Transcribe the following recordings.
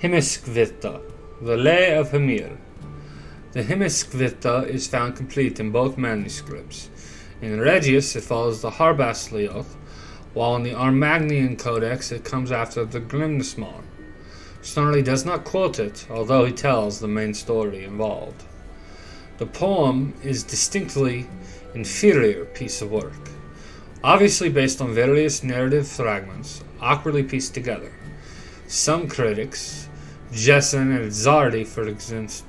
Hymiskviða, the Lay of Hymir. The Hymiskviða is found complete in both manuscripts. In Regius it follows the Harbasleoth, while in the Armagnian Codex it comes after the Grimnismar. Snarley does not quote it, although he tells the main story involved. The poem is distinctly inferior piece of work, obviously based on various narrative fragments, awkwardly pieced together. Some critics, Jessen and Zardi for instance,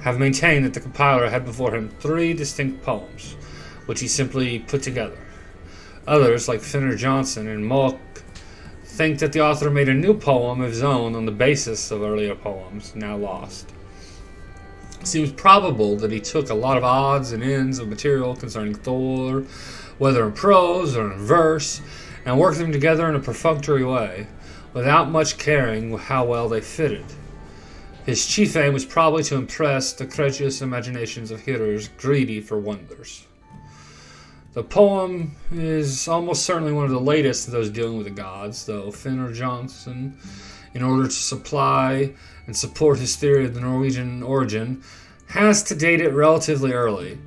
have maintained that the compiler had before him 3 distinct poems, which he simply put together. Others, like Finner Johnson and Mock, think that the author made a new poem of his own on the basis of earlier poems, now lost. It seems probable that he took a lot of odds and ends of material concerning Thor, whether in prose or in verse, and worked them together in a perfunctory way, without much caring how well they fitted. His chief aim was probably to impress the credulous imaginations of hearers greedy for wonders. The poem is almost certainly one of the latest of those dealing with the gods, though Finner Johnson, in order to supply and support his theory of the Norwegian origin, has to date it relatively early.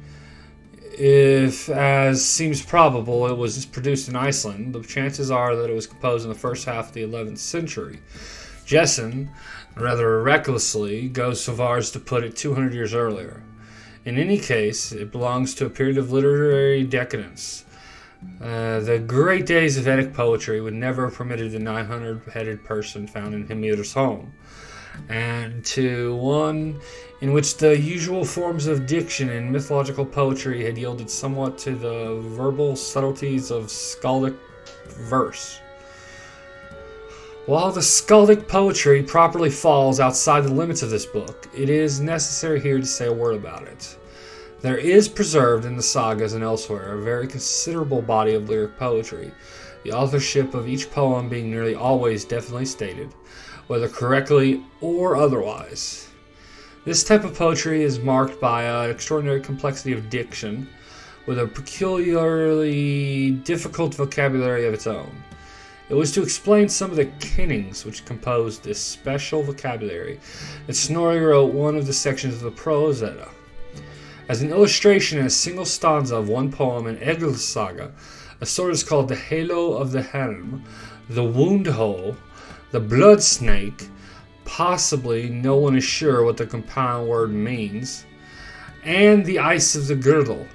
If, as seems probable, it was produced in Iceland, the chances are that it was composed in the first half of the 11th century. Jessen, rather recklessly, goes so far as to put it 200 years earlier. In any case, it belongs to a period of literary decadence. The great days of Eddic poetry would never have permitted the 900-headed person found in Hymir's home, and to one in which the usual forms of diction in mythological poetry had yielded somewhat to the verbal subtleties of skaldic verse. While the skaldic poetry properly falls outside the limits of this book, it is necessary here to say a word about it. There is preserved in the sagas and elsewhere a very considerable body of lyric poetry, the authorship of each poem being nearly always definitely stated, whether correctly or otherwise. This type of poetry is marked by an extraordinary complexity of diction, with a peculiarly difficult vocabulary of its own. It was to explain some of the kennings which composed this special vocabulary that Snorri wrote one of the sections of the prose Edda. As an illustration in a single stanza of one poem in Egil's saga, a sword is called the halo of the helm, the wound hole, the blood snake, possibly no one is sure what the compound word means, and the ice of the girdle,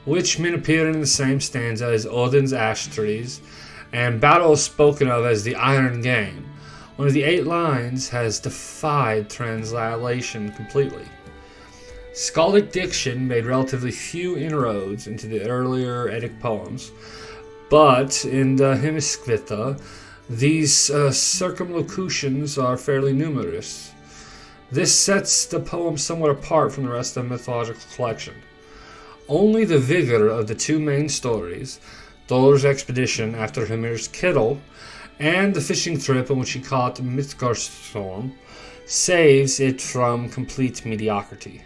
which men appear in the same stanza as Odin's ash trees, and battle is spoken of as the Iron Game. One of the 8 lines has defied translation completely. Skaldic diction made relatively few inroads into the earlier Eddic poems, but in the Hymiskviða, these circumlocutions are fairly numerous. This sets the poem somewhat apart from the rest of the mythological collection. Only the vigor of the 2 main stories, Thor's expedition after Hymir's Kittle, and the fishing trip in which he caught Midgardsorm, saves it from complete mediocrity.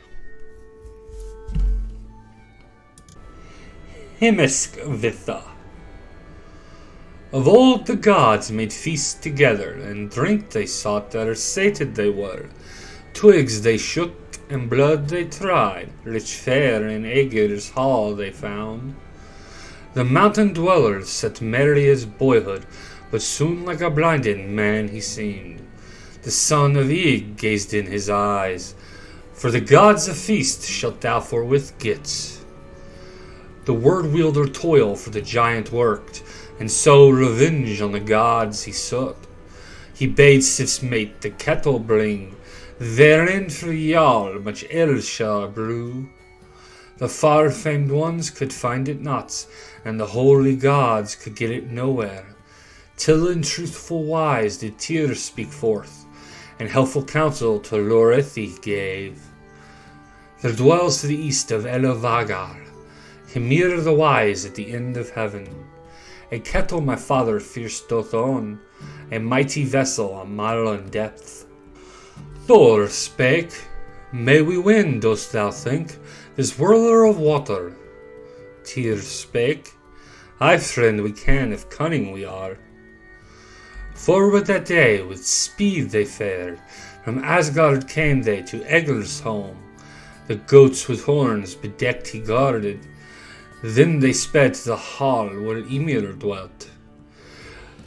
Hymiskviða. Of old the gods made feasts together, and drink they sought that sated they were. Twigs they shook, and blood they tried, rich fare in Aegir's hall they found. The mountain dwellers sat merry as boyhood, but soon like a blinded man he seemed. The son of Ygg gazed in his eyes, for the gods a feast shalt thou forthwith get. The word-wielder toil for the giant worked, and so revenge on the gods he sought. He bade Sif's mate the kettle bring, therein for Thjálfi much ale shall brew. The far-famed ones could find it not, and the holy gods could get it nowhere, till in truthful wise did Tyr speak forth, and helpful counsel to Lorethi gave. There dwells to the east of Elavagar, Hymir the wise at the end of heaven. A kettle my father fierce doth own, a mighty vessel a mile in depth. Thor spake, may we win, dost thou think, this whirler of water? Tyr spake, aye friend we can if cunning we are. Forward that day with speed they fared, from Asgard came they to Egil's home. The goats with horns bedecked he guarded, then they sped to the hall where Hymir dwelt.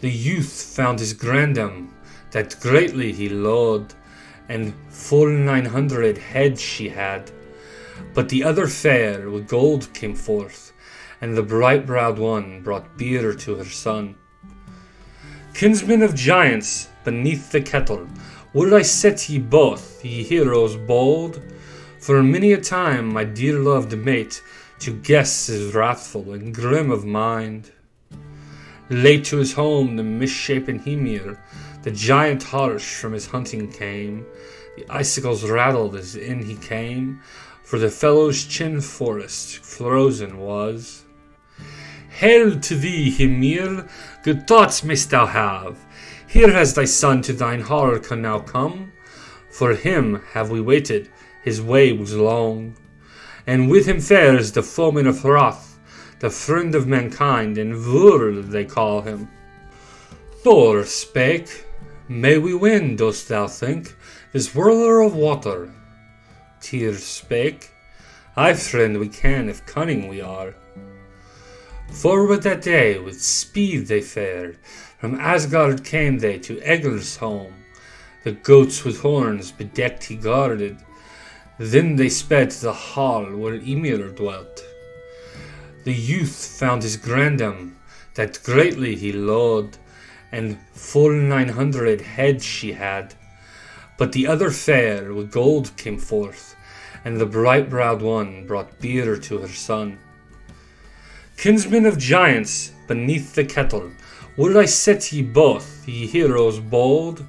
The youth found his grandam, that greatly he loed, and full 900 heads she had. But the other fair with gold came forth, and the bright-browed one brought beer to her son. Kinsmen of giants, beneath the kettle, would I set ye both, ye heroes bold? For many a time my dear-loved mate to guests is wrathful and grim of mind. Late to his home the misshapen Hymir, the giant harsh from his hunting came. The icicles rattled as in he came, for the fellow's chin forest frozen was. Hail to thee, Hymir, good thoughts mayst thou have. Here has thy son to thine hall can now come. For him have we waited, his way was long. And with him fares the foeman of wrath, the friend of mankind, and Thor they call him. Thor spake, may we win, dost thou think, this whirler of water? Tyr spake, aye friend we can if cunning we are. Forward that day with speed they fared, from Asgard came they to Egil's home. The goats with horns bedecked he guarded, then they sped to the hall where Hymir dwelt. The youth found his grandam, that greatly he loed, and full 900 heads she had. But the other fair with gold came forth, and the bright-browed one brought beer to her son. Kinsmen of giants, beneath the kettle, would I set ye both, ye heroes bold?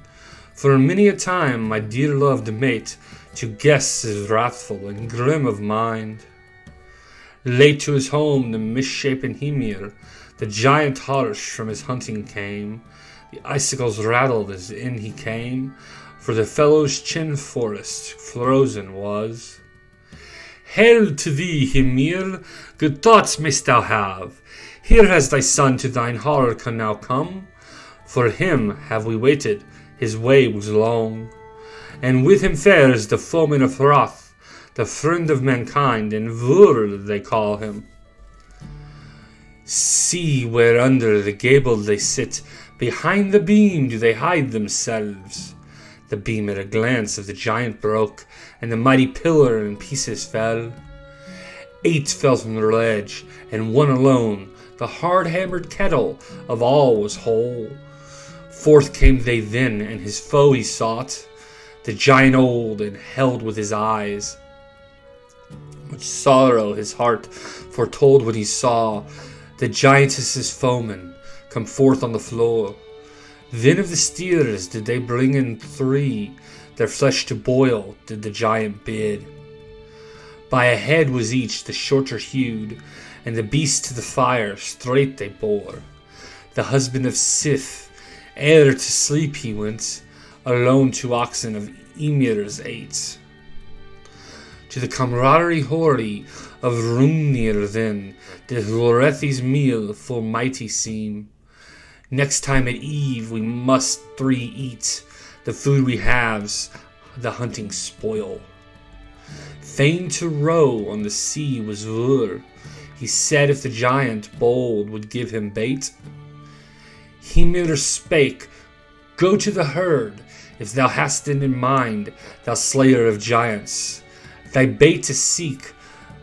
For many a time my dear-loved mate to guests is wrathful and grim of mind. Late to his home the misshapen Hymir, the giant harsh from his hunting came. The icicles rattled as in he came, for the fellow's chin forest frozen was. Hail to thee, Hymir, good thoughts mayst thou have. Here has thy son to thine hall can now come. For him have we waited, his way was long. And with him fares the foeman of wrath, the friend of mankind, and Thor they call him. See where under the gable they sit, behind the beam do they hide themselves. The beam at a glance of the giant broke, and the mighty pillar in pieces fell. 8 fell from the ledge, and 1 alone, the hard-hammered kettle of all was whole. Forth came they then, and his foe he sought, the giant old and held with his eyes. Much sorrow his heart foretold when he saw the giantess's foeman come forth on the floor. Then of the steers did they bring in 3, their flesh to boil did the giant bid. By a head was each the shorter hewed, and the beast to the fire straight they bore. The husband of Sif, ere to sleep he went, alone 2 oxen of Ymir's ate. To the camaraderie hoary of Hrungnir then did Hloreth's meal full mighty seem. Next time at eve we must 3 eat, the food we have's the hunting spoil. Fain to row on the sea was Thor, he said if the giant bold would give him bait. Hymir spake, go to the herd, if thou hast it in mind, thou slayer of giants, thy bait to seek,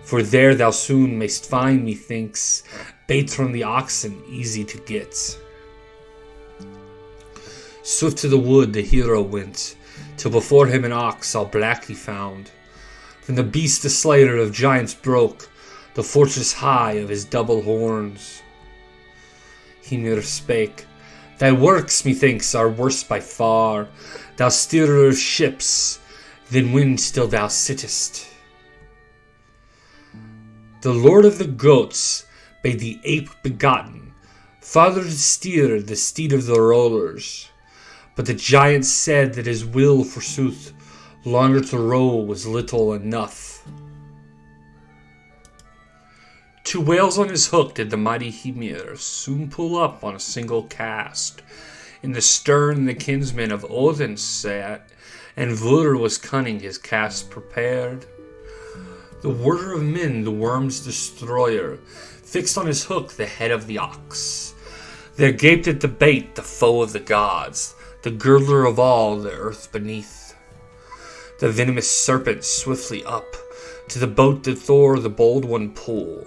for there thou soon mayst find, methinks, bait from the oxen easy to get. Swift to the wood the hero went, till before him an ox all black he found. From the beast the slayer of giants broke, the fortress high of his double horns. Hymir spake, thy works, methinks, are worse by far, thou steerer of ships, than when still thou sittest. The lord of the goats bade the ape begotten father to steer the steed of the rollers, but the giant said that his will, forsooth, longer to row was little enough. 2 whales on his hook did the mighty Hymir soon pull up on a single cast. In the stern the kinsman of Odin sat, and Vur was cunning his cast prepared. The warder of men, the worm's destroyer, fixed on his hook the head of the ox. There gaped at the bait the foe of the gods, the girdler of all the earth beneath. The venomous serpent swiftly up, to the boat did Thor the bold one pull.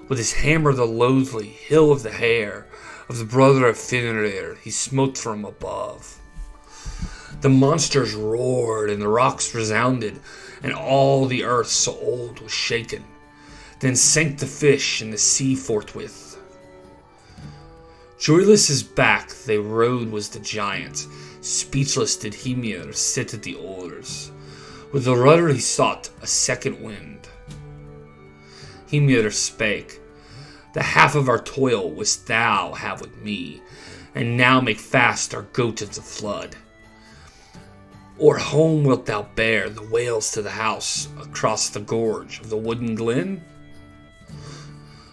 With his hammer the loathly hill of the hair of the brother of Fenrir he smote from above. The monsters roared and the rocks resounded, and all the earth so old was shaken. Then sank the fish in the sea forthwith. Joyless as back they rowed was the giant. Speechless did Hymir sit at the oars. With the rudder he sought a second wind. Hymir spake, "The half of our toil wouldst thou have with me, and now make fast our goat of the flood. Or home wilt thou bear the whales to the house across the gorge of the wooden glen?"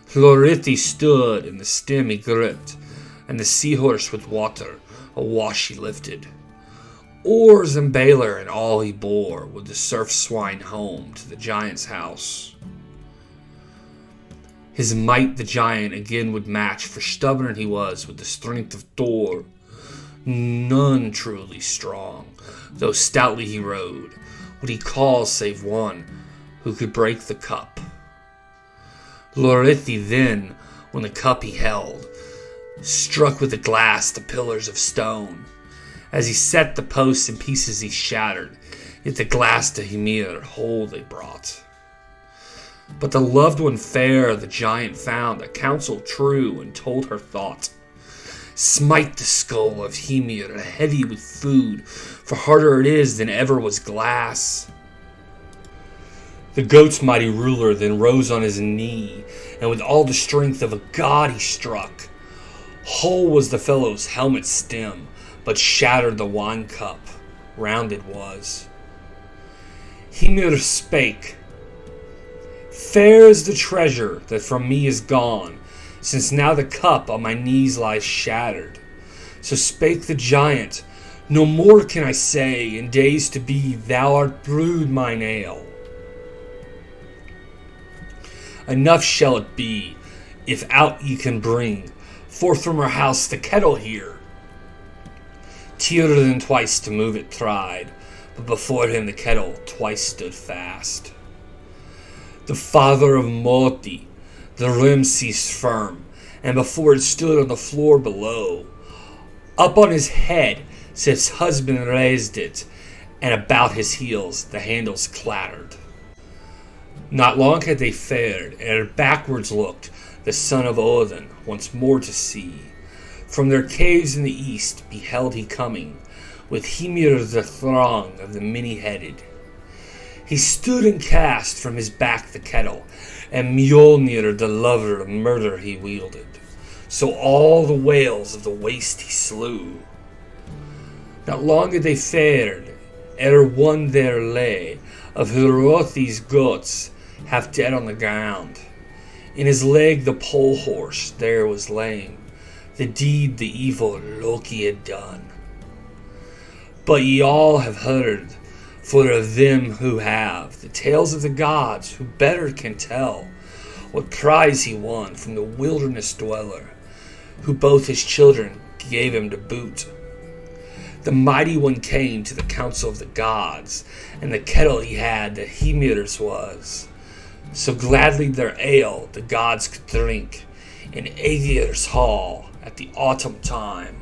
Hlorrithi stood, and the stem he gripped, and the seahorse with water awash he lifted. Oars and baler and all he bore, with the surf swine home to the giant's house. His might the giant again would match, for stubborn he was with the strength of Thor. None truly strong, though stoutly he rode, would he call save one who could break the cup. Hlorrithi then, when the cup he held, struck with the glass the pillars of stone. As he set the posts in pieces he shattered, yet the glass to Hymir whole they brought. But the loved one fair the giant found a counsel true, and told her thought. "Smite the skull of Hymir heavy with food, for harder it is than ever was glass." The goat's mighty ruler then rose on his knee, and with all the strength of a god he struck. Whole was the fellow's helmet stem, but shattered the wine cup, rounded was. Hymir spake, "Fair is the treasure that from me is gone, since now the cup on my knees lies shattered." So spake the giant, "No more can I say, in days to be thou art brewed mine ale. Enough shall it be, if out ye can bring forth from our house the kettle here." Tyr then twice to move it tried, but before him the kettle twice stood fast. The father of Moti, the rim ceased firm, and before it stood on the floor below. Up on his head his husband raised it, and about his heels the handles clattered. Not long had they fared, ere backwards looked the son of Odin once more to see. From their caves in the east beheld he coming, with Hymir the throng of the many-headed. He stood and cast from his back the kettle, and Mjolnir the lover of murder he wielded. So all the whales of the waste he slew. Not long had they fared, ere one there lay, of Hlorrithi's goats, half dead on the ground. In his leg the pole horse there was lame, the deed the evil Loki had done. But ye all have heard, for of them who have, the tales of the gods, who better can tell, what prize he won from the wilderness dweller, who both his children gave him to boot. The mighty one came to the council of the gods, and the kettle he had that Hymir's was. So gladly their ale the gods could drink in Aegir's hall at the autumn time.